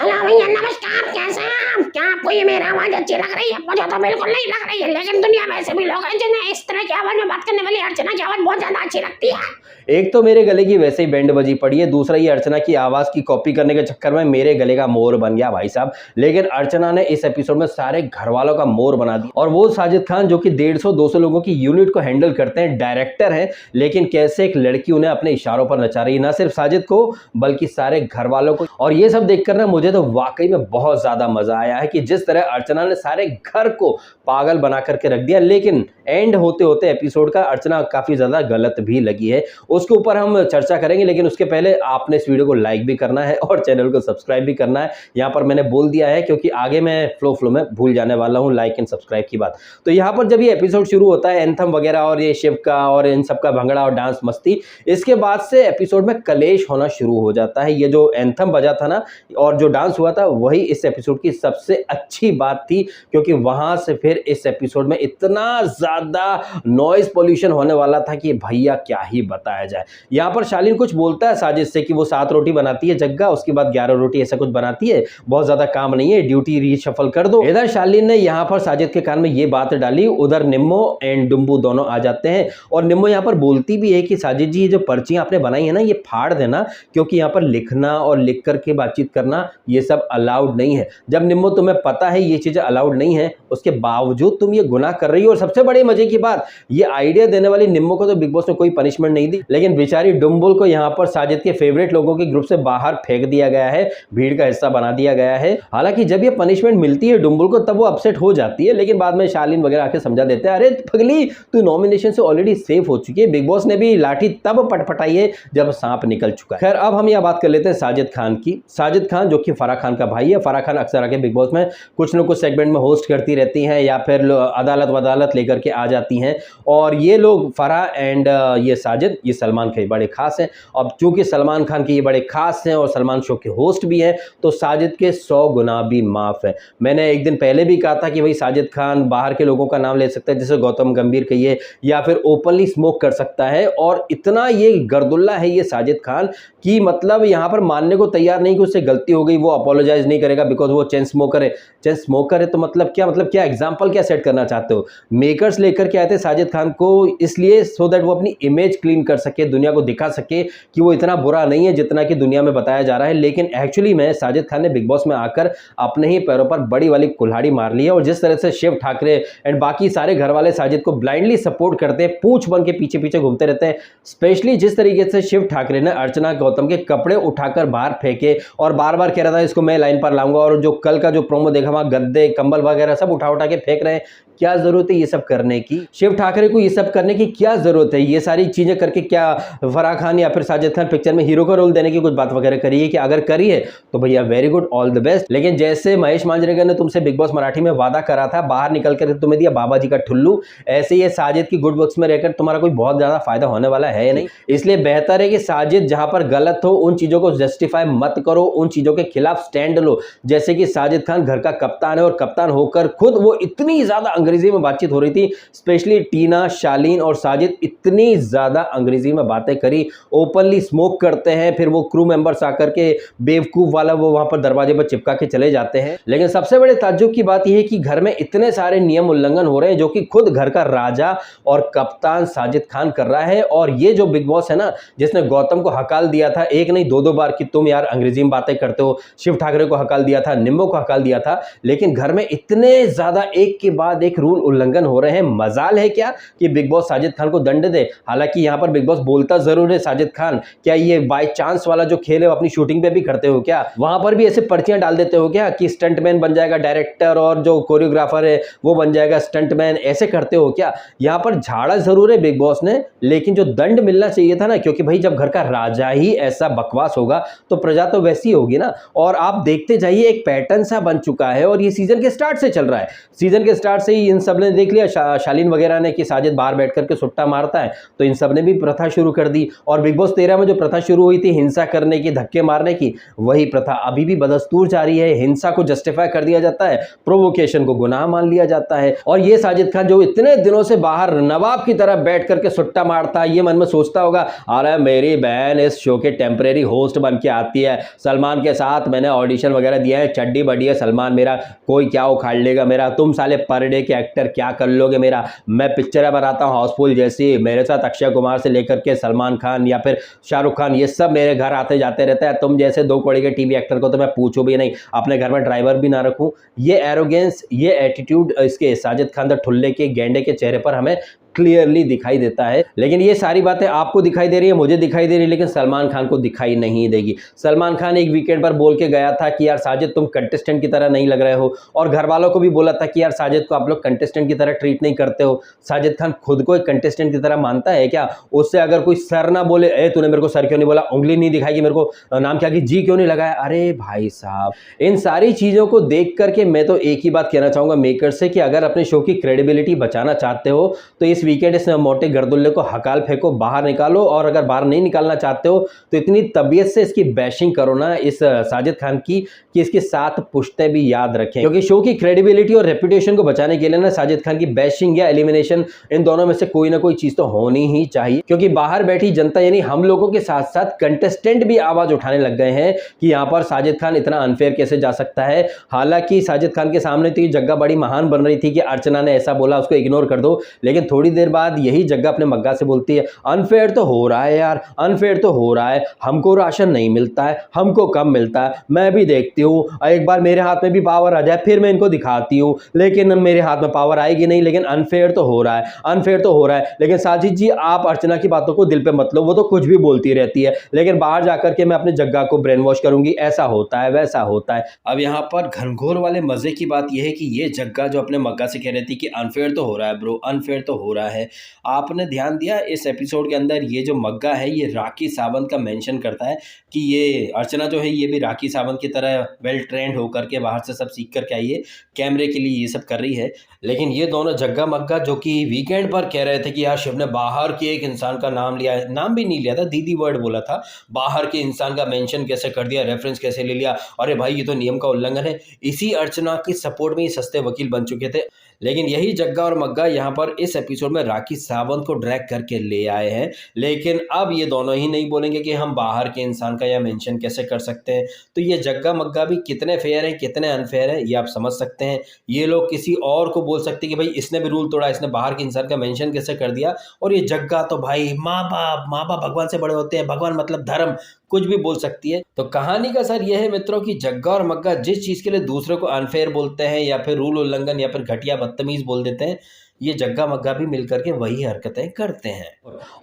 Hello भैया नमस्कार, कैसे हैं आप? क्या आपको ये मेरी आवाज अच्छी लग रही है? मुझे तो बिल्कुल नहीं लग रही है, लेकिन दुनिया में ऐसे भी लोग हैं जिन्हें इस तरह की आवाज में बात करने वाली अर्चना की आवाज बहुत ज्यादा अच्छी लगती है। एक तो मेरे गले की वैसे ही बैंड बजी पड़ी है, दूसरा ये अर्चना की आवाज की कॉपी करने के चक्कर में मेरे गले का मोर बन गया भाई साहब। लेकिन अर्चना ने इस एपिसोड में सारे घर वालों का मोर बना दिया, और वो साजिद खान जो कि 150-200 लोगों की यूनिट को हैंडल करते हैं, डायरेक्टर हैं, लेकिन कैसे एक लड़की उन्हें अपने इशारों पर नचा रही है, ना सिर्फ साजिद को बल्कि सारे घर वालों को। और ये सब देखकर ना मुझे तो वाकई में बहुत ज्यादा मजा आया है कि जिस तरह अर्चना ने सारे घर को पागल बना करके रख दिया। लेकिन एंड होते होते एपिसोड का अर्चना काफी ज्यादा गलत भी लगी है, उसके ऊपर हम चर्चा करेंगे। लेकिन उसके पहले आपने इस वीडियो को लाइक भी करना है और चैनल को सब्सक्राइब भी करना है। यहाँ पर मैंने बोल दिया है क्योंकि आगे मैं फ्लो में भूल जाने वाला हूँ लाइक एंड सब्सक्राइब की बात। तो यहाँ पर जब ये एपिसोड शुरू होता है एंथम वगैरह और ये शिव का और इन सबका भंगड़ा और डांस मस्ती, इसके बाद से एपिसोड में कलेश होना शुरू हो जाता है। ये जो एंथम बजा था ना और जो डांस हुआ था वही इस एपिसोड की सबसे अच्छी बात थी, क्योंकि वहां से फिर इस एपिसोड में इतना ज्यादा नॉइज पोल्यूशन होने वाला था कि भैया क्या ही बताया जाए। यहाँ पर शालीन कुछ बोलता है साजिद से कि वो 7 रोटी बनाती है जग्गा, उसके बाद 11 रोटी ऐसा कुछ बनाती है, बहुत ज्यादा काम नहीं है, ड्यूटी रीशफल कर दो। इधर शालीन ने यहाँ पर साजिद के कान में ये बात डाली, उधर निम्मो एंड डुम्बू दोनों आ जाते हैं और निम्मो यहाँ पर बोलती भी है कि साजिद जी ये जो पर्चियां आपने बनाई है ना ये फाड़ देना, क्योंकि यहाँ पर लिखना और लिख करके बातचीत करना ये सब अलाउड नहीं है। जब निम्मो तुम्हें पता है ये चीजें अलाउड नहीं है, उसके बावजूद तुम ये गुनाह कर रही हो। और सबसे बड़ी मजे की बात, ये आइडिया देने वाली निम्मो को तो बिग बॉस ने कोई पनिशमेंट नहीं दी, लेकिन बेचारी डुम्बुल को यहाँ पर साजिद के फेवरेट लोगों के ग्रुप से बाहर फेंक दिया गया है, भीड़ का हिस्सा बना दिया गया है। हालांकि जब ये पनिशमेंट मिलती है डुम्बुल को तब वो अपसेट हो जाती है, लेकिन बाद में शालीन वगैरह आके समझा देते हैं, अरे पगली तू नॉमिनेशन से ऑलरेडी सेफ हो चुकी है, बिग बॉस ने भी लाठी तब पटपटाई है जब सांप निकल चुका है। खैर अब हम यह बात कर लेते हैं साजिद खान की। साजिद खान जो कि फराह खान का भाई है, फराह खान अक्सर आके बिग बॉस में कुछ न कुछ सेगमेंट में होस्ट करती रहती हैं या फिर अदालत वदालत लेकर के आ जाती हैं। और ये लोग फराह एंड ये साजिद ये सलमान के बड़े खास हैं। अब चूंकि सलमान खान के ये बड़े खास हैं और सलमान शो के होस्ट भी हैं, तो साजिद के 100 गुना भी माफ है। मैंने एक दिन पहले भी कहा था कि भाई साजिद खान बाहर के लोगों का नाम ले सकता है, जैसे गौतम गंभीर कहिए, या फिर ओपनली स्मोक कर सकता है। और इतना ये गर्दुल्ला है ये साजिद खान कि मतलब यहाँ पर मानने को तैयार नहीं कि उससे गलती हो गई, वो अपोलोजाइज नहीं करेगा बिकॉज वो चेन स्मोकर है। चेन स्मोकर है तो मतलब क्या एग्जाम्पल क्या सेट करना चाहते हो? मेकर्स लेकर के आए थे साजिद खान को इसलिए सो दैट वो अपनी इमेज क्लीन कर सके, दुनिया को दिखा सके कि वो इतना बुरा नहीं है जितना कि दुनिया में बताया जा रहा है। लेकिन एक्चुअली में साजिद खान ने बिग बॉस में आकर अपने ही पैरों पर बड़ी वाली कुल्हाड़ी मार ली है। और जिस तरह से शिव ठाकरे एंड बाकी सारे घर वाले साजिद को ब्लाइंडली सपोर्ट करते हैं, पूंछ बन के पीछे पीछे घूमते रहते हैं, स्पेशली जिस तरीके से शिव ठाकरे ने अर्चना गौतम के कपड़े उठाकर बाहर फेंके और बार बार कह रहा था इसको मैं लाइन पर लाऊंगा, और जो कल का जो प्रोमो देखा वहां गद्दे कंबल वगैरह सब उठा उठा के फेंक रहे हैं। क्या जरूरत है ये सब करने की? शिव ठाकरे को ये सब करने की क्या जरूरत है? ये सारी चीजें करके क्या फराह खान या फिर साजिद खान पिक्चर में हीरो का रोल देने की कुछ बात वगैरह करी है? कि अगर करी है तो भैया very good, all the best. लेकिन जैसे महेश मांजरेकर ने तुमसे बिग बॉस मराठी में वादा करा था, बाहर निकल कर तुम्हें दिया बाबा जी का ठुल्लू, ऐसे ही साजिद की गुड बुक्स में रहकर तुम्हारा कोई बहुत ज्यादा फायदा होने वाला है नहीं। इसलिए बेहतर है कि साजिद जहां पर गलत हो उन चीजों को जस्टिफाई मत करो, उन चीजों के खिलाफ स्टैंड लो। जैसे कि साजिद खान घर का कप्तान है और कप्तान होकर खुद वो इतनी ज्यादा अंग्रेजी में बातचीत हो रही थी, स्पेशली टीना, शालीन और साजिद इतनी ज्यादा अंग्रेजी में बातें करी, ओपनली स्मोक करते हैं, फिर वो क्रू मेंबर्स आकर के बेवकूफ वाला वो वहां पर दरवाजे पर चिपका के चले जाते हैं। लेकिन सबसे बड़े ताज्जुब की बात यह है कि घर में इतने सारे नियम उल्लंघन हो रहे हैं जो कि खुद घर का राजा और कप्तान साजिद खान कर रहा है। और ये जो बिग बॉस है ना, जिसने गौतम को हकाल दिया था एक नहीं 2-2 बार कि तुम यार अंग्रेजी में बातें करते हो, शिव ठाकरे को हकाल दिया था, निम्बो को हकाल दिया था, लेकिन घर में इतने ज्यादा एक के बाद एक रूल उल्लंघन हो रहे हैं। मजाल है क्या कि बिग बॉस साजिद खान को दंड दे? हालांकि यहां पर बिग बॉस बोलता जरूर है साजिद खान, क्या ये बाय चांस वाला जो खेल है अपनी शूटिंग पे भी करते हो क्या? वहां पर भी ऐसे पर्चियां डाल देते हो क्या कि स्टंटमैन बन जाएगा डायरेक्टर और जो कोरियोग्राफर है वो बन जाएगा स्टंटमैन, ऐसे करते हो क्या? यहां पर झाड़ा जरूर है बिग बॉस ने, लेकिन जो दंड मिलना चाहिए था ना, क्योंकि भाई जब घर का राजा ही ऐसा बकवास होगा तो प्रजा तो वैसी होगी ना। और आप देखते जाइए एक पैटर्न सा बन चुका है और ये सीजन के स्टार्ट से चल रहा है। सीजन के स्टार्ट से इन सब ने देख लिया, शालीन वगैरह ने, कि साजिद बाहर बैठ करके सुट्टा मारता है, तो इन सब ने भी प्रथा शुरू कर दी। और बिग बॉस 13 में जो प्रथा शुरू हुई थी हिंसा करने की, धक्के मारने की, वही प्रथा अभी भी बदस्तूर जारी है। हिंसा को जस्टिफाई कर दिया जाता है, प्रोवोकेशन को गुनाह मान लिया जाता है। और ये साजिद खान जो इतने दिनों से बाहर नवाब की तरह बैठ करके सुट्टा मारता है, ये मन में सोचता होगा, अरे मेरी बहन इस शो के टेम्परेरी होस्ट बन के आती है, सलमान के साथ मैंने ऑडिशन वगैरह दिया है, चड्डी बड़ी है सलमान मेरा, कोई क्या उखाड़ लेगा मेरा, तुम साले पर डे के एक्टर क्या कर लोगे मेरा, मैं पिक्चरें बनाता हूँ हाउसफुल जैसी, मेरे साथ अक्षय कुमार से लेकर के सलमान खान या फिर शाहरुख खान, ये सब मेरे घर आते जाते रहते हैं, तुम जैसे 2 कौड़ी के टीवी एक्टर को तो मैं पूछूं भी नहीं, अपने घर में ड्राइवर भी ना रखूं। ये एरोगेंस, ये एटीट्यूड इसके साजिद खान द ठुल्ले के गेंडे के चेहरे पर हमें क्लियरली दिखाई देता है। लेकिन ये सारी बातें आपको दिखाई दे रही है, मुझे दिखाई दे रही है, लेकिन सलमान खान को दिखाई नहीं देगी। सलमान खान एक वीकेंड पर बोल के गया था कि यार साजिद तुम कंटेस्टेंट की तरह नहीं लग रहे हो, और घर वालों को भी बोला था कि यार साजिद को आप लोग कंटेस्टेंट की तरह ट्रीट नहीं करते हो। साजिद खान खुद को एक कंटेस्टेंट की तरह मानता है क्या? उससे अगर कोई सर ना बोले, ए तूने मेरे को सर क्यों नहीं बोला, उंगली नहीं दिखाई, मेरे को नाम क्या कि जी क्यों नहीं लगाया, अरे भाई साहब, इन सारी चीजों को देख करके मैं तो एक ही बात कहना चाहूंगा मेकर से कि अगर अपने शो की क्रेडिबिलिटी बचाना चाहते हो तो इस वीकेंड इस मोटे गर्दुल्ले को हकाल फेंको, बाहर निकालो, और अगर बाहर नहीं निकालना चाहते हो तो इतनी तबीयत से इसकी बैशिंग करो ना इस साजिद खान की कि इसकी 7 पुश्ते भी याद रखें। क्योंकि शो की क्रेडिबिलिटी और रेपुटेशन को बचाने के लिए ना साजिद खान की बैशिंग या एलिमिनेशन, इन दोनों में से कोई ना कोई चीज तो होनी ही चाहिए। क्योंकि बाहर बैठी जनता यानी हम लोगों के साथ साथ कंटेस्टेंट भी आवाज उठाने लग गए हैं कि यहां पर साजिद खान इतना अनफेयर कैसे जा सकता है। हालांकि साजिद खान के सामने तो ये जगह बड़ी महान बन रही थी कि अर्चना ने ऐसा बोला, उसको इग्नोर कर दो, लेकिन थोड़ी देर बाद यही जगह अपने मग्गा से बोलती है, अनफेयर तो हो रहा है यार, अनफेयर तो हो रहा है, हमको राशन नहीं मिलता है, हमको कम मिलता है, मैं भी देखती हूँ, एक बार मेरे हाथ में भी पावर आ जाए फिर मैं इनको दिखाती हूँ, लेकिन मेरे हाथ में पावर आएगी नहीं, लेकिन अनफेयर तो हो रहा है, अनफेयर तो हो रहा है। लेकिन साजिद जी आप अर्चना की बातों को दिल पे मत लो, वो तो कुछ भी बोलती रहती है, लेकिन बाहर जाकर के मैं अपने जग्गा को ब्रेन वॉश करूंगी, ऐसा होता है वैसा होता है। अब यहाँ पर घनघोर वाले मजे की बात यह है कि ये जग्गा जो अपने मग्गा से कह रही थी कि अनफेयर तो हो रहा है ब्रो, अनफेयर तो हो रहा है, आपने ध्यान दिया इस एपिसोड के अंदर ये जो मग्गा है ये राखी सावंत का मेंशन करता है कि ये अर्चना जो है ये भी राखी सावंत की तरह वेल ट्रेंड होकर के बाहर से सब सीख करके आई है, कैमरे के लिए ये सब कर रही है। लेकिन ये दोनों जग्गा मग्गा जो कि वीकेंड पर कह रहे थे कि यार शिव ने बाहर के एक इंसान का नाम लिया है, नाम भी नहीं लिया था, दीदी वर्ड बोला था, बाहर के इंसान का मेंशन कैसे कर दिया, रेफरेंस कैसे ले लिया, अरे भाई ये तो नियम का उल्लंघन है। इसी अर्चना की सपोर्ट में ये सस्ते वकील बन चुके थे। लेकिन यही जग्गा और मग्गा यहाँ पर इस एपिसोड में राखी सावंत को ड्रैग करके ले आए हैं। लेकिन अब ये दोनों ही नहीं बोलेंगे कि हम बाहर के इंसान का यह मेंशन कैसे कर सकते हैं। तो ये जग्गा मग्गा भी कितने फेयर हैं कितने अनफेयर हैं ये आप समझ सकते हैं। ये लोग किसी और को बोल सकते हैं कि भाई इसने भी रूल तोड़ा, इसने बाहर के इंसान का मेंशन कैसे कर दिया, और ये जग्गा तो भाई माँ बाप भगवान से बड़े होते हैं, भगवान मतलब धर्म, कुछ भी बोल सकती है। तो कहानी का सर यह है मित्रों कि जग्गा और मग्गा जिस चीज के लिए दूसरे को अनफेयर बोलते हैं या फिर रूल उल्लंघन या फिर घटिया बदतमीज बोल देते हैं, ये जग्गा मग्गा भी मिलकर के वही हरकतें करते हैं।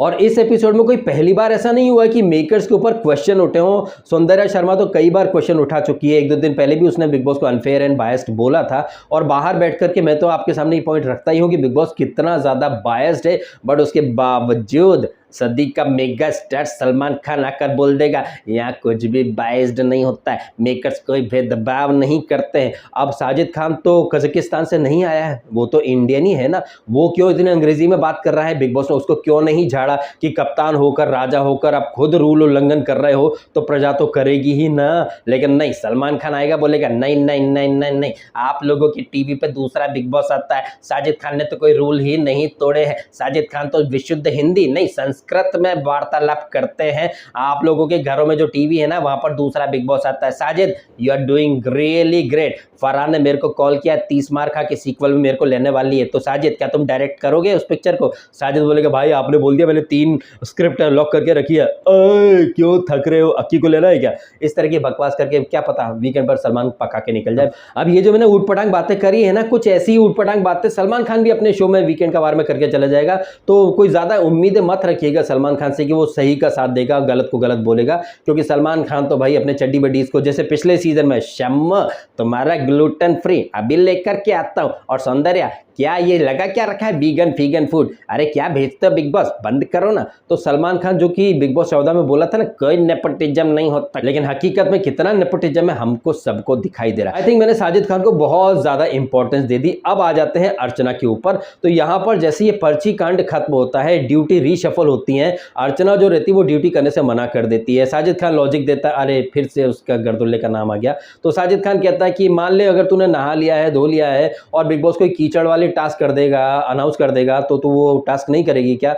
और इस एपिसोड में कोई पहली बार ऐसा नहीं हुआ कि मेकर्स के ऊपर क्वेश्चन उठे हों। सौंदर्या शर्मा तो कई बार क्वेश्चन उठा चुकी है, 1-2 दिन पहले भी उसने बिग बॉस को अनफेयर एंड बायस्ड बोला था। और बाहर बैठ करके मैं तो आपके सामने ये पॉइंट रखता ही हूँ कि बिग बॉस कितना ज्यादा बायस्ड है, बट उसके बावजूद सदी का मेगा स्टार सलमान खान आकर बोल देगा यहाँ कुछ भी बाइस्ड नहीं होता है, मेकर्स कोई भेदभाव नहीं करते हैं। अब साजिद खान तो कजाकिस्तान से नहीं आया है, वो तो इंडियन ही है ना, वो क्यों इतनी अंग्रेजी में बात कर रहा है? बिग बॉस ने उसको क्यों नहीं झाड़ा कि कप्तान होकर राजा होकर आप खुद रूल उल्लंघन कर रहे हो तो प्रजा तो करेगी ही ना। लेकिन नहीं, सलमान खान आएगा बोलेगा नहीं नहीं नहीं नहीं नहीं, आप लोगों की टीवी पे दूसरा बिग बॉस आता है, साजिद खान ने तो कोई रूल ही नहीं तोड़े हैं, साजिद खान तो विशुद्ध हिंदी नहीं संस्कृत में वार्तालाप करते हैं, आप लोगों के घरों में जो टीवी है ना वहां पर दूसरा बिग बॉस आता है। Sajid you are doing really great. Farhan ने मेरे को कॉल किया 30 मार खा के सीक्वल में मेरे को लेने वाली है, तो साजिद क्या तुम डायरेक्ट करोगे उस पिक्चर को? साजिद बोलेगा भाई आपने बोल दिया, मैंने 3 स्क्रिप्ट लॉक करके रखी है, क्यों थक रहे हो, अक्की को लेना है क्या? इस तरह की बकवास करके क्या पता वीकेंड पर सलमान पका के निकल जाए। अब ये जो मैंने ऊटपटांग बातें करी है ना, कुछ ऐसी ही ऊटपटांग बातें सलमान खान भी अपने शो में वीकेंड का वार में करके चला जाएगा। तो कोई ज्यादा उम्मीदें मत रखिएगा सलमान खान से कि वो सही का साथ देगा, गलत को गलत बोलेगा, क्योंकि सलमान खान तो भाई अपने चड्डी बडीज को जैसे पिछले सीजन में शम्मा तुम्हारा ग्लूटेन फ्री अभी लेकर के आता हूं, और सौंदर्या क्या ये लगा क्या रखा है वीगन फीगन फूड, अरे क्या भेजते हो बिग बॉस, बंद करो ना। तो सलमान खान जो कि बिग बॉस 14 में बोला था ना कोई नेपोटिज्म नहीं होता, लेकिन हकीकत में कितना नेपोटिज्म है हमको सबको दिखाई दे रहा है। आई थिंक मैंने साजिद खान को बहुत ज्यादा इंपॉर्टेंस दे दी। अब आ जाते हैं अर्चना के ऊपर। तो यहाँ पर जैसे ये पर्ची कांड खत्म होता है, ड्यूटी रीशफल होती है, अर्चना जो रहती है वो ड्यूटी करने से मना कर देती है। साजिद खान लॉजिक देता है, अरे फिर से उसका गर्दुल्ले का नाम आ गया। तो साजिद खान कहता है कि मान ले अगर तूने नहा लिया है, धो लिया है और बिग बॉस कोई कीचड़ वाली टास्क कर देगा, अनाउंस कर देगा, तो तू वो टास्क नहीं करेगी क्या।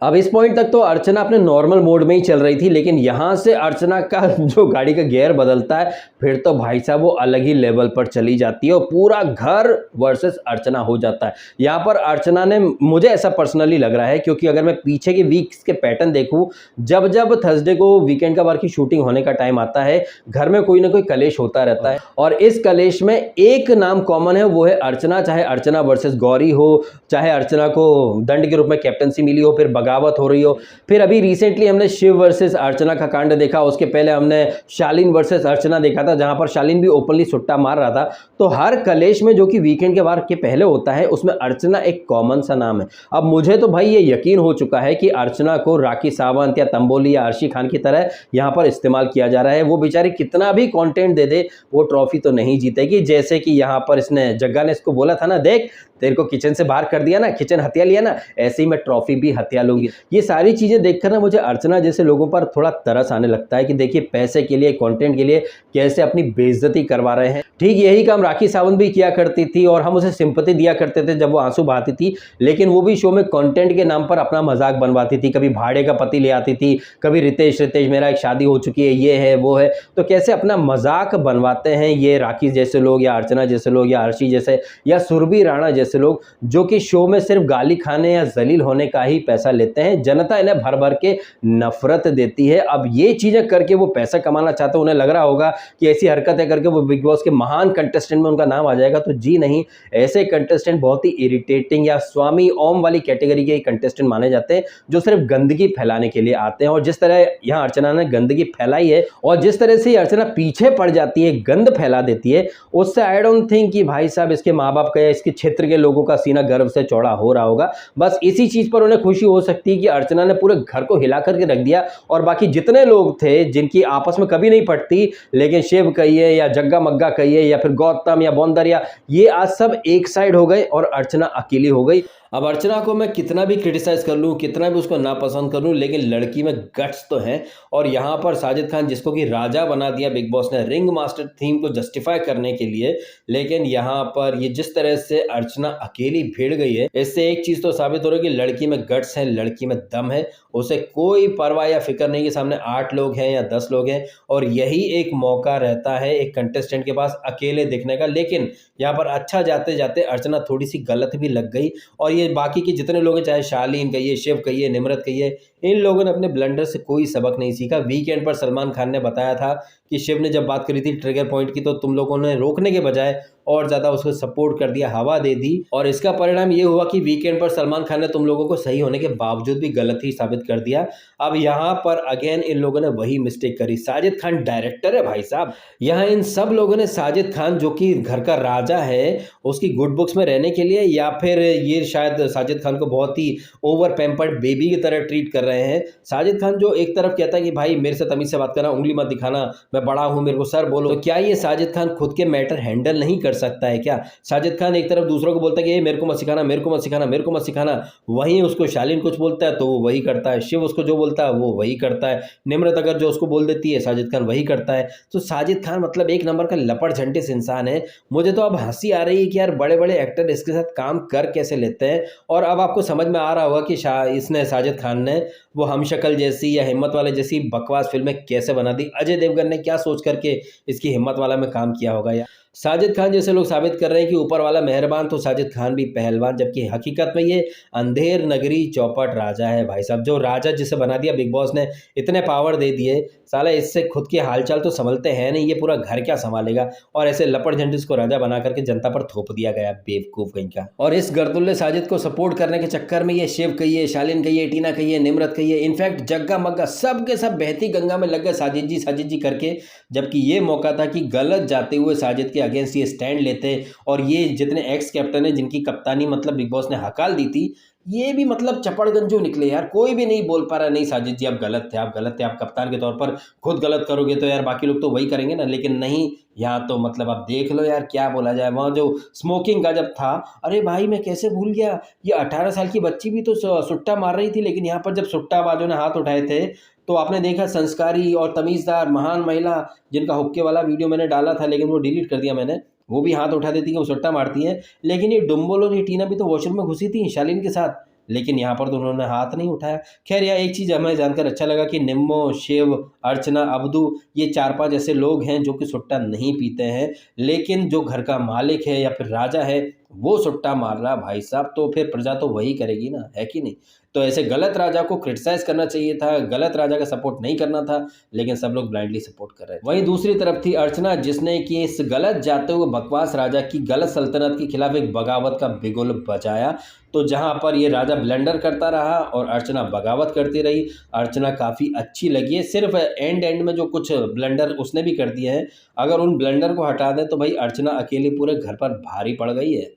अब इस पॉइंट तक तो अर्चना अपने नॉर्मल मोड में ही चल रही थी, लेकिन यहां से अर्चना का जो गाड़ी का गियर बदलता है, फिर तो भाई साहब वो अलग ही लेवल पर चली जाती है और पूरा घर वर्सेस अर्चना हो जाता है। यहां पर अर्चना ने, मुझे ऐसा पर्सनली लग रहा है, क्योंकि अगर मैं पीछे के वीक्स के पैटर्न देखूं, जब जब थर्सडे को वीकेंड का बार की शूटिंग होने का टाइम आता है, घर में कोई ना कोई कलेश होता रहता है और इस कलेश में एक नाम कॉमन है, वो है अर्चना। चाहे अर्चना वर्सेस गौरी हो, चाहे अर्चना को दंड के रूप में कैप्टनसी मिली हो, फिर बगावत हो रही हो, फिर अभी रिसेंटली हमने शिव वर्सेस अर्चना का कांड देखा, उसके पहले हमने शालीन वर्सेस अर्चना देखा था, जहां पर शालीन भी ओपनली सुट्टा मार रहा था। तो हर कलेश में जो कि वीकेंड के बार के पहले होता है, उसमें अर्चना एक कॉमन सा नाम है। अब मुझे तो भाई ये यकीन हो चुका है कि अर्चना को राखी सावंत या तंबोली या अर्शी खान की तरह यहां पर इस्तेमाल किया जा रहा है। वो बेचारी कितना भी कंटेंट दे दे, वो ट्रॉफी तो नहीं जीतेगी। जैसे कि यहां पर इसने, जग्गा ने इसको बोला था ना, देख तेरे को किचन से बाहर कर दिया ना, किचन हत्या लिया ना, ऐसे ही मैं ट्रॉफी भी हत्या लूंगी। ये सारी चीजें देखकर ना मुझे अर्चना जैसे लोगों पर थोड़ा तरस आने लगता है कि देखिए पैसे के लिए, कंटेंट के लिए कैसे अपनी बेइज्जती करवा रहे हैं। ठीक यही काम राखी सावंत भी किया करती थी और हम उसे सिंपैथी दिया करते थे जब वो आंसू बहाती थी, लेकिन वो भी शो में कंटेंट के नाम पर अपना मजाक बनवाती थी। कभी भाड़े का पति ले आती थी, कभी रितेश मेरा एक शादी हो चुकी है, ये है वो है। तो कैसे अपना मजाक बनवाते हैं ये राखी जैसे लोग, या अर्चना जैसे लोग, या अर्शी जैसे, या सुरभि राणा जैसे लोग, जो कि शो में सिर्फ गाली खाने या जलील होने का ही पैसा लेते हैं। जनता इन्हें भर भर के नफरत देती है। अब ये चीजें करके वो पैसा कमाना चाहते हैं, उन्हें लग रहा होगा कि ऐसी हरकतें करके वो बिग बॉस के महान कंटेस्टेंट में उनका नाम आ जाएगा। तो जी नहीं, ऐसे कंटेस्टेंट बहुत ही इरिटेटिंग या स्वामी ओम वाली कैटेगरी के कंटेस्टेंट माने जाते हैं, जो सिर्फ गंदगी फैलाने के लिए आते हैं। और जिस तरह यहाँ अर्चना ने गंदगी फैलाई है और जिस तरह से अर्चना पीछे पड़ जाती है, गंद फैला देती है, उससे आई डोंट थिंक कि भाई साहब इसके माँ बाप का या इसके क्षेत्र के लोगों का सीना गर्व से चौड़ा हो रहा होगा। बस इसी चीज पर उन्हें खुशी हो सकती है कि अर्चना ने पूरे घर को हिला करके रख दिया और बाकी जितने लोग थे जिनकी आपस में कभी नहीं पटती, लेकिन शिव कहिए या जग्गा मग्गा कहिए या फिर गौतम या बौंदरिया, ये आज सब एक साइड हो गए और अर्चना अकेली हो गई। अब अर्चना को मैं कितना भी क्रिटिसाइज कर लूँ, कितना भी उसको नापसंद कर लूँ, लेकिन लड़की में गट्स तो हैं। और यहाँ पर साजिद खान, जिसको कि राजा बना दिया बिग बॉस ने रिंग मास्टर थीम को जस्टिफाई करने के लिए, लेकिन यहाँ पर ये जिस तरह से अर्चना अकेली भिड़ गई है, इससे एक चीज तो साबित हो रही है कि लड़की में गट्स है, लड़की में दम है। उसे कोई परवाह या फिक्र नहीं कि सामने 8 लोग हैं या 10 लोग हैं, और यही एक मौका रहता है एक कंटेस्टेंट के पास अकेले दिखने का। लेकिन यहाँ पर अच्छा जाते जाते अर्चना थोड़ी सी गलत भी लग गई, और ये बाकी के जितने लोग हैं, चाहे शालीन कहिए, शिव कहिए, निम्रत कहिए, इन लोगों ने अपने ब्लंडर से कोई सबक नहीं सीखा। वीकेंड पर सलमान खान ने बताया था कि शिव ने जब बात करी थी ट्रिगर पॉइंट की, तो तुम लोगों ने रोकने के बजाय और ज़्यादा उसको सपोर्ट कर दिया, हवा दे दी, और इसका परिणाम ये हुआ कि वीकेंड पर सलमान खान ने तुम लोगों को सही होने के बावजूद भी गलत ही साबित कर दिया। अब यहाँ पर अगेन इन लोगों ने वही मिस्टेक करी। साजिद खान डायरेक्टर है भाई साहब, यहाँ इन सब लोगों ने साजिद खान जो कि घर का राजा है, उसकी गुड बुक्स में रहने के लिए, या फिर ये शायद साजिद खान को बहुत ही ओवर पैम्पर्ड बेबी की तरह ट्रीट कर रहे हैं। साजिद खान जो एक तरफ कहता है कि भाई मेरे से तमीज से बात करना, उंगली मत दिखाना, मैं बड़ा हूं, मेरे को सर बोलो, तो क्या ये साजिद खान खुद के मैटर हैंडल नहीं कर सकता है क्या? साजिद खान एक तरफ दूसरों को बोलता है कि मेरे को मत सिखाना, मेरे को मत सिखाना, मेरे को मत सिखाना, वहीं उसको शालीन कुछ बोलता है तो वो वही करता है, शिव उसको जो बोलता है वो वही करता है, निम्रत अगर जो उसको बोल देती है साजिद खान वही करता है। तो साजिद खान मतलब एक नंबर का लपड़ झंटिस इंसान है। मुझे तो अब हंसी आ रही है कि यार बड़े बड़े एक्टर इसके साथ काम कर कैसे लेते हैं। और अब आपको समझ में आ रहा होगा कि इसने साजिद खान ने वो हमशक्ल जैसी या हिम्मत वाले जैसी बकवास फिल्में कैसे बना दी। अजय देवगन ने क्या सोच करके इसकी हिम्मत वाला में काम किया होगा यार। साजिद खान जैसे लोग साबित कर रहे हैं कि ऊपर वाला मेहरबान तो साजिद खान भी पहलवान, जबकि हकीकत में ये अंधेर नगरी चौपट राजा है भाई साहब। जो राजा जिसे बना दिया बिग बॉस ने, इतने पावर दे दिए, साला इससे खुद के हालचाल तो संभलते हैं नहीं, ये पूरा घर क्या संभालेगा। और ऐसे लपड़ झंडिस को राजा बना करके जनता पर थोप दिया गया, बेवकूफ कहीं का। और इस गर्दुल्ले साजिद को सपोर्ट करने के चक्कर में ये शिव कहिए, शालीन कहिए, टीना कहिए, निम्रत कहिए, इनफैक्ट जग्गा मग्गा सब के सब बहती गंगा में लग गए साजिद जी करके। जबकि ये मौका था कि गलत जाते हुए साजिद के अगेंस्ट ये स्टैंड लेते और ये जितने एक्स कैप्टन है जिनकी कप्तानी मतलब बिग बॉस ने हकाल दी थी, ये भी मतलब चपड़गंजू निकले यार। कोई भी नहीं बोल पा रहा नहीं साजिद जी आप गलत थे, आप गलत थे, आप कप्तान के तौर पर खुद गलत करोगे तो यार बाकी लोग तो वही करेंगे ना। लेकिन नहीं, यहाँ तो मतलब आप देख लो यार क्या बोला जाए। वहाँ जो स्मोकिंग का जब था, अरे भाई मैं कैसे भूल गया, ये 18 साल की बच्ची भी तो सुट्टा मार रही थी। लेकिन यहाँ पर जब सुट्टाबाजों ने हाथ उठाए थे तो आपने देखा संस्कारी और तमीज़दार महान महिला जिनका हुक्के वाला वीडियो मैंने डाला था लेकिन वो डिलीट कर दिया मैंने, वो भी हाथ उठा देती कि वो सुट्टा मारती है। लेकिन ये डुम्बल और ये टीना भी तो वॉशरूम में घुसी थी शालीन के साथ, लेकिन यहाँ पर तो उन्होंने हाथ नहीं उठाया। खैर यार एक चीज़ हमें जानकर अच्छा लगा कि निम्मो, शिव, अर्चना, अब्दू ये 4-5 ऐसे लोग हैं जो कि सुट्टा नहीं पीते हैं। लेकिन जो घर का मालिक है या फिर राजा है वो सुट्टा मार रहा भाई साहब, तो फिर प्रजा तो वही करेगी ना, है कि नहीं। तो ऐसे गलत राजा को क्रिटिसाइज करना चाहिए था, गलत राजा का सपोर्ट नहीं करना था, लेकिन सब लोग ब्लाइंडली सपोर्ट कर रहे थे। वहीं दूसरी तरफ थी अर्चना जिसने कि इस गलत जाते हुए बकवास राजा की गलत सल्तनत के खिलाफ एक बगावत का बिगुल बजाया। तो जहां पर ये राजा ब्लंडर करता रहा और अर्चना बगावत करती रही। अर्चना काफ़ी अच्छी लगी है, सिर्फ एंड में जो कुछ ब्लंडर उसने भी कर दिए हैं, अगर उन ब्लंडर को हटा दें तो भाई अर्चना अकेली पूरे घर पर भारी पड़ गई है।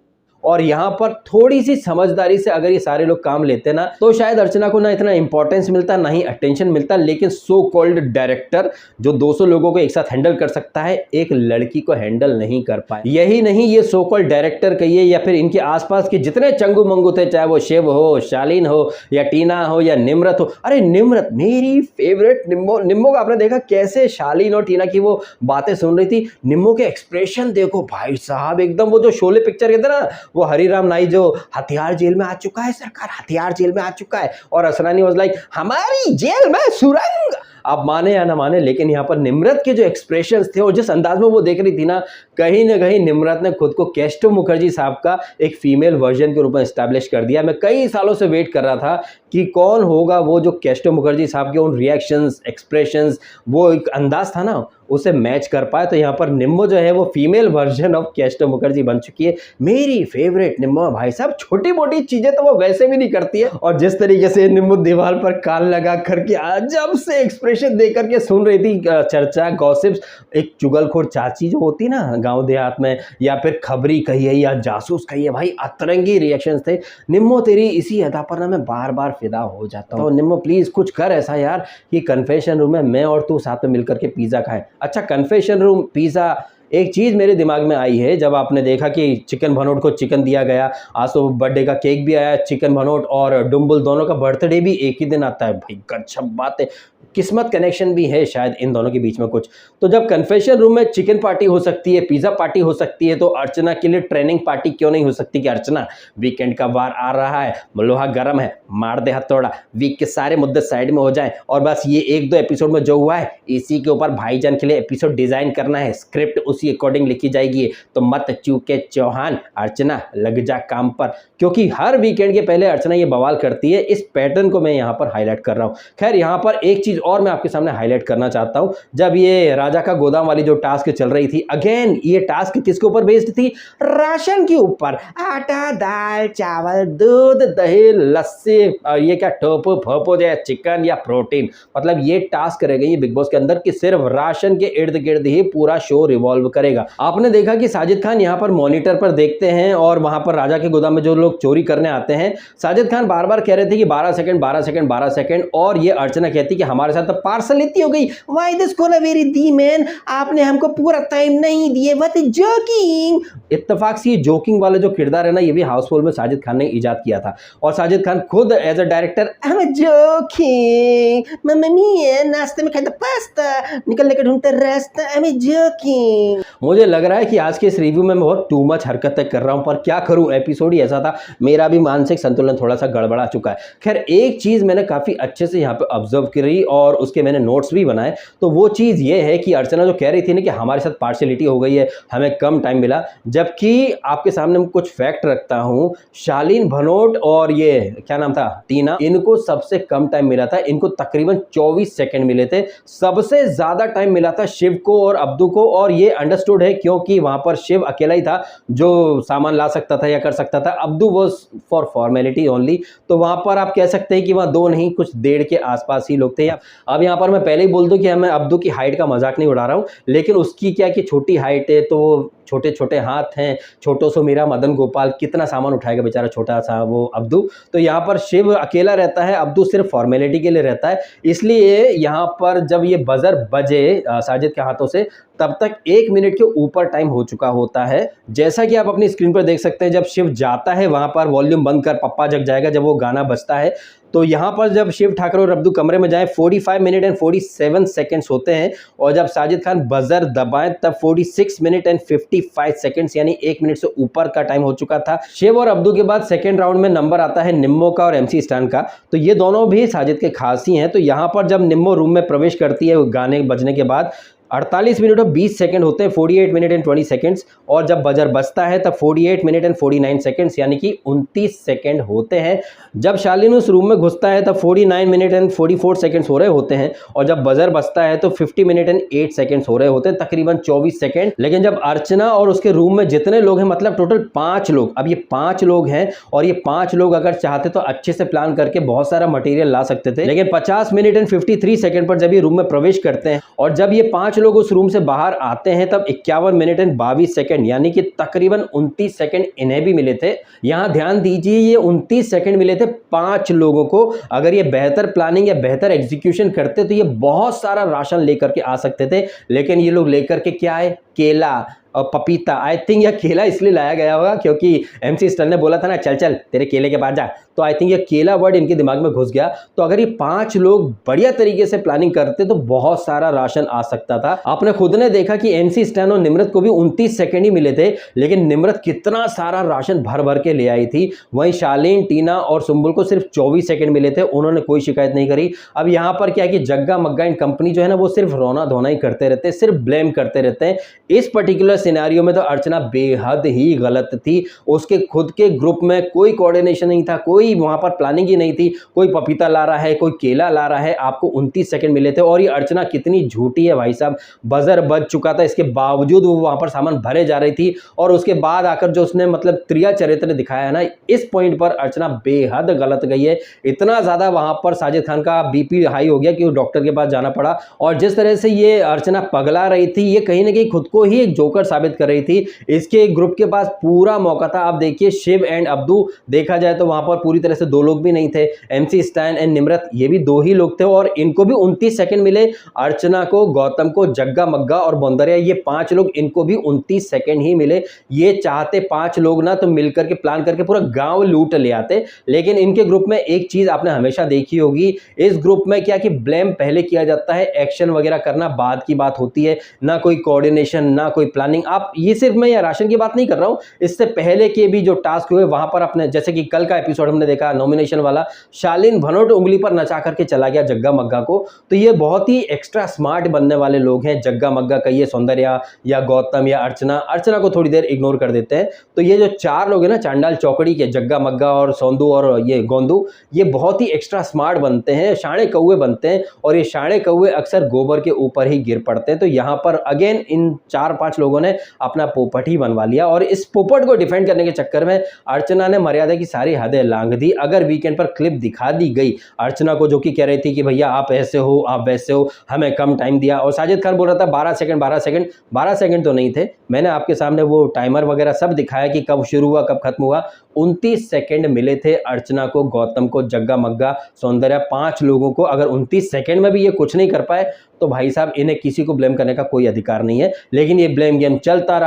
और यहाँ पर थोड़ी सी समझदारी से अगर ये सारे लोग काम लेते ना तो शायद अर्चना को ना इतना इंपॉर्टेंस मिलता ना ही अटेंशन मिलता। लेकिन सो कॉल्ड डायरेक्टर जो 200 लोगों को एक साथ हैंडल कर सकता है, एक लड़की को हैंडल नहीं कर पाए। यही नहीं, ये सो कॉल्ड डायरेक्टर कहिए या फिर इनके आसपास के जितने चंगू मंगू थे, चाहे वो शिव हो, शालीन हो या टीना हो या निम्रत हो। अरे निम्रत मेरी फेवरेट। निम्मो का आपने देखा कैसे शालीन और टीना की वो बातें सुन रही थी। निम्मो के एक्सप्रेशन देखो भाई साहब, एकदम वो जो शोले पिक्चर कहते ना, वो हरिराम नाई जो हथियार जेल में आ चुका है, सरकार हथियार जेल में आ चुका है, और असरानी वाज लाइक हमारी जेल में सुरंग। आप माने या ना माने, लेकिन यहाँ पर निम्रत के जो एक्सप्रेशंस थे और जिस अंदाज में वो देख रही थी ना कहीं निम्रत ने खुद को केस्टो मुखर्जी साहब का एक फीमेल वर्जन के रूप में एस्टैब्लिश कर दिया। मैं कई सालों से वेट कर रहा था कि कौन होगा वो जो केस्टो मुखर्जी साहब के उन रिएक्शंस, एक्सप्रेशंस, वो एक अंदाज था ना उसे मैच कर पाए। तो यहाँ पर निम्मो जो है वो female version of Kesto Mukherjee बन चुकी है। मेरी फेवरेट निम्मो भाई साहब, छोटी मोटी चीजें तो वो वैसे भी नहीं करती है। और जिस तरीके से निम्मो दीवार पर कान लगा करके अजब से एक्सप्रेशन दे करके सुन रही थी चर्चा, गॉसिप्स, एक चुगलखोर चाची जो होती ना गांव देहात में, या फिर खबरी कहिए या जासूस कहिए, भाई अतरंगी रिएक्शंस थे। निम्मो तेरी इसी अदा पर ना मैं बार बार फिदा हो जाता हूँ। तो निम्मो प्लीज कुछ कर ऐसा यार कि कन्फेशन रूम में मैं और तू साथ में मिलकर के पिज्जा खाएं। अच्छा कन्फेशन रूम पिज्जा, एक चीज़ मेरे दिमाग में आई है जब आपने देखा कि चिकन भनोट को चिकन दिया गया। आज तो बर्थडे का केक भी आया, चिकन भनोट और डुम्बल दोनों का बर्थडे भी एक ही दिन आता है। भाई गजब बात है, किस्मत कनेक्शन भी है शायद इन दोनों के बीच में कुछ। तो जब कन्फेशन रूम में चिकन पार्टी हो सकती है, पिज़्ज़ा पार्टी हो सकती है, तो अर्चना के लिए ट्रेनिंग पार्टी क्यों नहीं हो सकती कि अर्चना वीकेंड का वार आ रहा है, लोहा गर्म है, मार दे हथौड़ा, वीक के सारे मुद्दे साइड में हो जाएं और बस ये 1-2 एपिसोड में जो हुआ है इसी के ऊपर भाईजान के लिए एपिसोड डिजाइन करना है, स्क्रिप्ट उसी अकॉर्डिंग लिखी जाएगी। तो मत चूके चौहान, अर्चना लग जा काम पर, क्योंकि हर वीकेंड के पहले अर्चना ये बवाल करती है। इस पैटर्न को मैं यहाँ पर हाईलाइट कर रहा हूँ। खैर यहाँ पर एक चीज और मैं आपके सामने हाईलाइट करना चाहता हूँ। जब ये राजा का गोदाम वाली जो टास्क चल रही थी, अगेन ये टास्क किसके ऊपर बेस्ड थी? राशन के ऊपर। आटा, दाल, चावल, दूध, दही, लस्सी, ये क्या टोपो फोपो या चिकन या प्रोटीन, मतलब ये टास्क रह गई बिग बॉस के अंदर कि सिर्फ राशन के इर्द गिर्द ही पूरा शो रिवॉल्व करेगा। आपने देखा कि साजिद खान यहाँ पर मॉनिटर पर देखते हैं और वहां पर राजा के गोदाम में जो लोग चोरी करने आते हैं, साजिद खान बार बार कह रहे थे कि 12 सेकंड 12 सेकंड 12 सेकंड, और ये अर्चना कहती कि हमारे साथ तो पार्सल इतनी हो गई, why this Cola very the man, आपने हमको पूरा टाइम नहीं दिए, व्हाट इज जोकिंग। इत्तेफाक से ये जोकिंग वाला जो किरदार है ना, ये भी हाउसफुल में साजिद खान ने इजाद किया था। और साजिद खान खुद as a director, I am joking, मम्मा मिया नाश्ते में खाते पास्ता, निकल लेकर ढूंढते रास्ता, आई एम जोकिंग। मुझे लग रहा है कि आज के इस रिव्यू में मैं बहुत टू मच हरकतें कर रहा हूं, पर क्या करूं, एपिसोड ही ऐसा था, मेरा भी मानसिक संतुलन थोड़ा सा गड़बड़ा चुका है। खैर एक चीज मैंने काफी अच्छे से यहाँ पे ऑब्जर्व करी और उसके मैंने नोट्स भी बनाए। तो वो चीज ये है कि अर्चना जो कह रही थी ना कि हमारे साथ पार्शियलिटी हो गई है, हमें कम टाइम मिला, जबकि आपके सामने मैं कुछ फैक्ट रखता हूं, शालीन भनोट और ये क्या नाम था, टीना, इनको सबसे कम टाइम मिला था। इनको तकरीबन 24 सेकंड मिले थे। सबसे ज्यादा टाइम मिला था शिव को और अब्दू को, और ये अंडरस्टूड है क्योंकि वहां पर शिव अकेला ही था जो सामान ला सकता था या कर सकता था। Abdu was for formality only. तो वहां पर आप कह सकते हैं कि वहां दो नहीं कुछ 1.5 के आसपास ही लोग थे। अब यहाँ पर मैं पहले ही बोल दूं कि मैं अब्दू की हाइट का मजाक नहीं उड़ा रहा हूं, लेकिन उसकी क्या कि छोटी हाइट है तो छोटे छोटे हाथ हैं, छोटो सो मेरा मदन गोपाल, कितना सामान उठाएगा बेचारा छोटा सा वो अब्दू। तो यहाँ पर शिव अकेला रहता है, अब्दू सिर्फ फॉर्मेलिटी के लिए रहता है। इसलिए यहाँ पर जब ये बजर बजे साजिद के हाथों से, तब तक 1 मिनट के ऊपर टाइम हो चुका होता है। जैसा कि आप अपनी स्क्रीन पर देख सकते हैं, जब शिव जाता है वहां पर वॉल्यूम बंद कर पप्पा जग जाएगा जब वो गाना बजता है। तो यहाँ पर जब शिव ठाकरे और अब्दू कमरे में जाए 45 मिनट एंड 47 सेकंड्स होते हैं, और जब साजिद खान बजर दबाएं तब 46 मिनट एंड 55 सेकंड्स यानी 1 मिनट से ऊपर का टाइम हो चुका था। शिव और अब्दू के बाद सेकंड राउंड में नंबर आता है निम्मो का और MC स्टैन का। तो ये दोनों भी साजिद के खास ही हैं। तो यहाँ पर जब निम्मो रूम में प्रवेश करती है गाने बजने के बाद 48 मिनट और 20 सेकंड होते हैं, 48 मिनट एंड 20 सेकंड्स, और जब बजर बजता है तब 48 मिनट एंड 49 सेकंड्स यानी कि 29 सेकंड होते हैं। जब शालीन उस रूम में घुसता है तब 49 मिनट एंड 44 सेकंड्स हो रहे होते हैं, और जब बजर बजता है तो 50 मिनट एंड 8 सेकंड्स हो रहे होते हैं, तकरीबन 24 सेकंड। लेकिन जब अर्चना और उसके रूम में जितने लोग हैं, मतलब टोटल 5 लोग, अब ये 5 लोग हैं, और ये 5 लोग अगर चाहते तो अच्छे से प्लान करके बहुत सारा मटेरियल ला सकते थे। लेकिन 50 मिनट एंड 53 सेकंड पर जब ये रूम में प्रवेश करते हैं और जब ये 5 लोग उस रूम से बाहर आते हैं तब 51 मिनट एंड 22 सेकंड यानी कि तकरीबन 29 सेकंड इन्हें भी मिले थे। यहां ध्यान दीजिए, ये 29 सेकंड मिले थे 5 लोगों को। अगर ये बेहतर प्लानिंग या बेहतर एग्जीक्यूशन करते तो ये बहुत सारा राशन लेकर के आ सकते थे, लेकिन ये लोग लेकर के क्या है, केला और पपीता। आई थिंक यह केला इसलिए लाया गया होगा क्योंकि MC स्टैन ने बोला था ना, चल चल तेरे केले के पास जा, तो आई थिंक ये केला वर्ड इनके दिमाग में घुस गया। तो अगर ये 5 लोग बढ़िया तरीके से प्लानिंग करते तो बहुत सारा राशन आ सकता था। आपने खुद ने देखा कि MC स्टैन और निम्रत को भी 29 सेकंड ही मिले थे, लेकिन निम्रत कितना सारा राशन भर भर के ले आई थी। वहीं शालीन, टीना और सुम्बुल को सिर्फ 24 सेकंड मिले थे, उन्होंने कोई शिकायत नहीं करी। अब यहाँ पर क्या है कि जग्गा मग्गा इन कंपनी जो है ना, वो सिर्फ रोना धोना ही करते रहते हैं, सिर्फ ब्लेम करते रहते हैं। इस पर्टिकुलर सिनेरियो में तो अर्चना बेहद ही गलत थी। उसके खुद के ग्रुप में कोई कोऑर्डिनेशन नहीं था, कोई वहां पर प्लानिंग ही नहीं थी। कोई पपीता ला रहा है, कोई केला ला रहा है, आपको 29 सेकंड मिले थे। और ये अर्चना कितनी झूठी है भाई साहब, बजर बज चुका था, इसके बावजूद वो वहां पर सामान भरे जा रही थी। और उसके बाद आकर जो उसने मतलब त्रिया चरित्र दिखाया है ना, इस पॉइंट पर अर्चना बेहद गलत गई है। इतना ज्यादा वहां पर साजिद खान का BP हाई हो गया कि वो डॉक्टर के पास जाना पड़ा। और जिस तरह से ये अर्चना पगला रही थी, ये कहीं ना कहीं खुद को ही एक जोकर साबित कर रही थी। इसके ग्रुप के पास पूरा मौका था। आप देखिए शिव एंड अब्दू, देखा जाए तो वहां पर पूरी तरह से 2 लोग भी नहीं थे। MC स्टैन एंड निम्रत, ये भी 2 ही लोग थे, और इनको भी 29 सेकंड मिले। अर्चना को, गौतम को, जग्गा मग्गा और बौंदरिया, ये 5 लोग, इनको भी 29 सेकंड ही मिले। ये चाहते 5 लोग ना तो मिलकर के प्लान करके पूरा गांव लूट ले आते। लेकिन इनके ग्रुप में एक चीज आपने हमेशा देखी होगी, इस ग्रुप में क्या कि ब्लेम पहले किया जाता है, एक्शन वगैरह करना बाद की बात होती है। ना कोई कोऑर्डिनेशन, ना कोई प्लानिंग। आप ये सिर्फ मैं राशन की बात नहीं कर रहा हूं, इससे पहले के भी जो टास्क हुए वहां पर अपने, जैसे कि कल का एपिसोड हमने देखा नॉमिनेशन वाला, शालीन भनोट उंगली पर नचा करके चला गया जग्गा मग्गा को। तो ये बहुत ही एक्स्ट्रा स्मार्ट बनने वाले लोग हैं। जग्गा मग्गा कहिए, सौंदर्या या गौतम या अर्चना को थोड़ी देर इग्नोर कर देते हैं। तो ये जो 4 लोग हैं ना, चांडाल चौकड़ी के, जग्गा मग्गा और सौंदू और ये गोंदू, ये बहुत ही एक्स्ट्रा स्मार्ट बनते हैं, शाणे कौए बनते हैं। और ये शाणे कौए अक्सर गोबर के ऊपर ही गिर पड़ते हैं। तो यहाँ पर अगेन इन 4-5 लोगों ने अपना पोपट ही बनवा लिया, और इस पोपट को डिफेंड करने के चक्कर में अर्चना ने मर्यादा की सारी हदें लांघ दी। अगर वीकेंड पर क्लिप दिखा दी गई अर्चना को, जो कि कह रही थी कि भैया आप ऐसे हो, आप वैसे हो, हमें कम टाइम दिया, और साजिद खान बोल रहा था 12 सेकंड तो नहीं थे, मैंने आपके सामने वो टाइमर वगैरह सब दिखाया कि कब शुरू हुआ कब खत्म हुआ। 29 सेकंड मिले थे अर्चना को, गौतम को, जग्गा मग्गा, सौंदर्या, 5 लोगों को। अगर 29 सेकंड में भी ये कुछ नहीं कर पाए तो भाई साहब इन्हें किसी को ब्लेम करने का कोई अधिकार नहीं है। लेकिन ये ब्लेम गेम चलता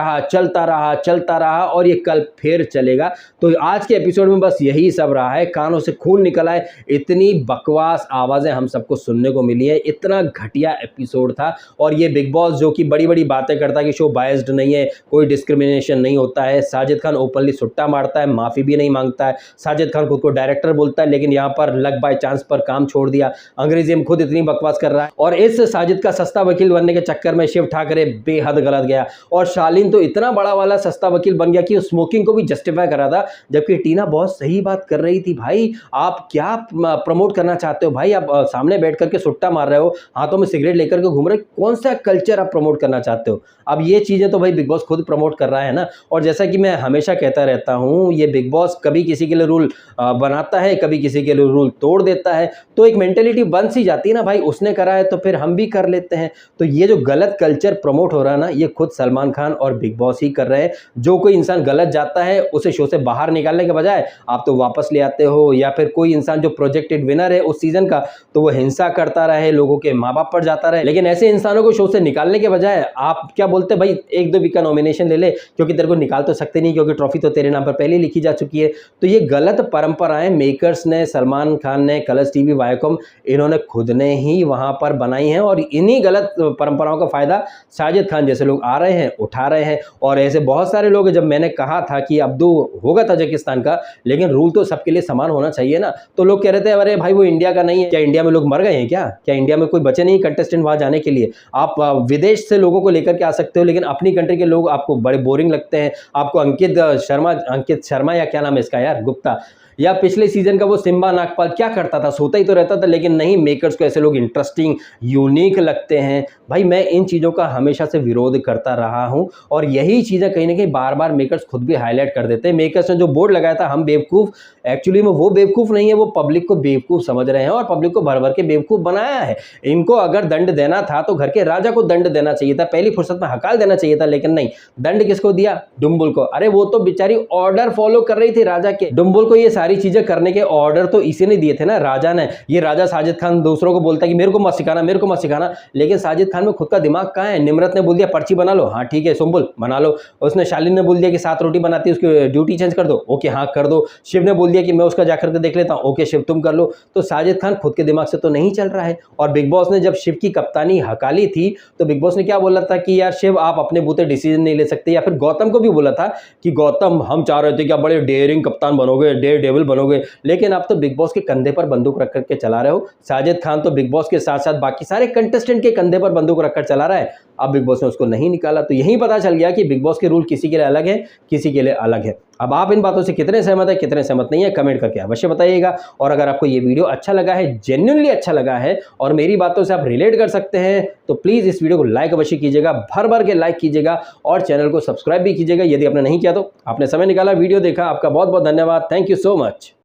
रहा और ये कल फिर चलेगा। तो आज के एपिसोड में बस यही सब रहा है, कानों से खून निकला है, इतनी बकवास आवाज़ें हम सबको सुनने को मिली है, इतना घटिया एपिसोड था। और ये बिग बॉस जो कि बड़ी बड़ी बातें करता है कि शो बायस्ड नहीं है, कोई डिस्क्रिमिनेशन नहीं होता है, साजिद खान ओपनली सुट्टा मारता है, माफ़ी भी नहीं मांगता है, साजिद खान खुद को डायरेक्टर बोलता है, लेकिन यहाँ पर लक बाय चांस पर काम छोड़ दिया, अंग्रेजी में खुद इतनी बकवास कर रहा है। और इस साजिद का सस्ता वकील बनने के चक्कर में शिव ठाकरे बेहद गलत गया और शालीन तो इतना बड़ा वाला सस्ता वकील बन गया कि स्मोकिंग को भी जस्टिफाई करा था, जबकि टीना बहुत सही बात कर रही थी। भाई आप क्या प्रमोट करना चाहते हो भाई? आप सामने बैठ करके सुट्टा मार रहे हो, हाथों में सिगरेट लेकर के घूम रहे हो, कौन सा कल्चर आप प्रमोट करना चाहते हो? अब ये चीज़ें तो भाई बिग बॉस खुद प्रमोट कर रहा है ना। और जैसा कि मैं हमेशा कहता रहता हूँ, ये बिग बॉस कभी किसी के लिए रूल बनाता है, कभी किसी के लिए रूल तोड़ देता है, तो एक मेंटेलिटी बन सी जाती है ना भाई, उसने करा है तो फिर हम भी कर लेते हैं। तो ये जो गलत कल्चर प्रमोट हो रहा है ना, ये खुद सलमान खान और बिग बॉस ही कर रहे हैं। जो कोई इंसान गलत जाता है उसे शो से बाहर निकालने के बजाय आप तो वापस ले आते हो, या फिर कोई इंसान जो प्रोजेक्टेड विनर है उस सीजन का, तो वो हिंसा करता रहे, लोगों के माँ बाप पर जाता रहे। लेकिन ऐसे इंसानों को शो से निकालने के बजाय आप क्या बोलते भाई, 1-2 वीक का नॉमिनेशन ले ले, क्योंकि तेरे को निकाल तो सकते नहीं, क्योंकि ट्रॉफी तो तेरे नाम पर पहले लिखी जा चुकी है। तो ये गलत परंपराएं मेकर्स ने, सलमान खान ने, कलर्स टीवी, वायाकॉम, इन्होंने खुद ने ही वहां पर बनाई हैं और इन्हीं गलत परंपराओं का फायदा साजिद खान जैसे लोग आ रहे हैं, उठा रहे हैं। और ऐसे बहुत सारे लोग, जब मैंने कहा था कि अब्दू होगा ताजिकिस्तान का, लेकिन रूल तो सबके लिए समान होना चाहिए ना, तो लोग कह रहे थे अरे भाई वो इंडिया का नहीं है। क्या इंडिया में लोग मर गए हैं? क्या इंडिया में कोई बचे नहीं कंटेस्टेंट वहां जाने के लिए? आप विदेश से लोगों को लेकर के आ सकते हो, लेकिन अपनी कंट्री के लोग आपको बड़े बोरिंग लगते हैं। आपको अंकित शर्मा या क्या नाम है इसका यार, गुप्ता, या पिछले सीजन का वो सिम्बा नागपाल क्या करता था, सोता ही तो रहता था। लेकिन नहीं, मेकर्स को ऐसे लोग इंटरेस्टिंग, यूनिक लगते हैं। भाई मैं इन चीज़ों का हमेशा से विरोध करता रहा हूं और यही चीज़ें कहीं ना कहीं बार बार मेकर्स खुद भी हाईलाइट कर देते हैं। मेकर्स ने जो बोर्ड लगाया था हम बेवकूफ़, एक्चुअली में वो बेवकूफ़ नहीं है, वो पब्लिक को बेवकूफ़ समझ रहे हैं और पब्लिक को भर भर के बेवकूफ़ बनाया है। इनको अगर दंड देना था तो घर के राजा को दंड देना चाहिए था, पहली फुर्सत में हकाल देना चाहिए था, लेकिन नहीं, दंड किसको दिया? डुम्बुल को। अरे वो तो बेचारी ऑर्डर फॉलो कर रही थी राजा के। डुम्बुल को ये सारी चीजें करने के ऑर्डर तो इसी ने दिए थे ना, राजा ने। ये राजा साजिद खान दूसरों को बोलता कि मेरे को मत सिखाना, मेरे को मत सिखाना, लेकिन साजिद खान में खुद का दिमाग कहाँ है? निम्रत ने बोल दिया पर्ची बना लो, हाँ ठीक है सुम्बुल बना लो। उसने शालीन ने बोल दिया कि 7 रोटी बनाती है, उसकी ड्यूटी चेंज कर दो, ओके हाँ कर दो। शिव ने बोल दिया कि मैं उसका जाकर के देख लेता हूँ, ओके शिव तुम कर लो। तो साजिद खान खुद के दिमाग से तो नहीं चल रहा है। और बिग बॉस ने जब शिव की कप्तानी हकाली थी तो बिग बॉस ने क्या बोला था कि यार शिव आप अपने बूते डिसीजन नहीं ले सकते, या फिर गौतम को भी बोला था कि गौतम हम चाह रहे थे कि आप बड़े डेयरिंग कप्तान बनोगे, डेयर डेविल बनोगे, लेकिन आप तो बिग बॉस के कंधे पर बंदूक रख करके चला रहे हो। साजिद खान तो बिग बॉस के साथ साथ बाकी सारे कंटेस्टेंट के कंधे पर बंदूक रखकर चला रहा है। अब बिग बॉस ने उसको नहीं निकाला, तो यही पता चल गया कि बिग बॉस के रूल किसी के लिए अलग है, किसी के लिए अलग है। अब आप इन बातों से कितने सहमत है, कितने सहमत नहीं है, कमेंट करके अवश्य बताइएगा। और अगर आपको ये वीडियो अच्छा लगा है, जेन्युइनली अच्छा लगा है और मेरी बातों से आप रिलेट कर सकते हैं, तो प्लीज़ इस वीडियो को लाइक अवश्य कीजिएगा, भर भर के लाइक कीजिएगा और चैनल को सब्सक्राइब भी कीजिएगा। यदि आपने नहीं किया तो आपने समय निकाला, वीडियो देखा, आपका बहुत बहुत धन्यवाद। Thank you so much.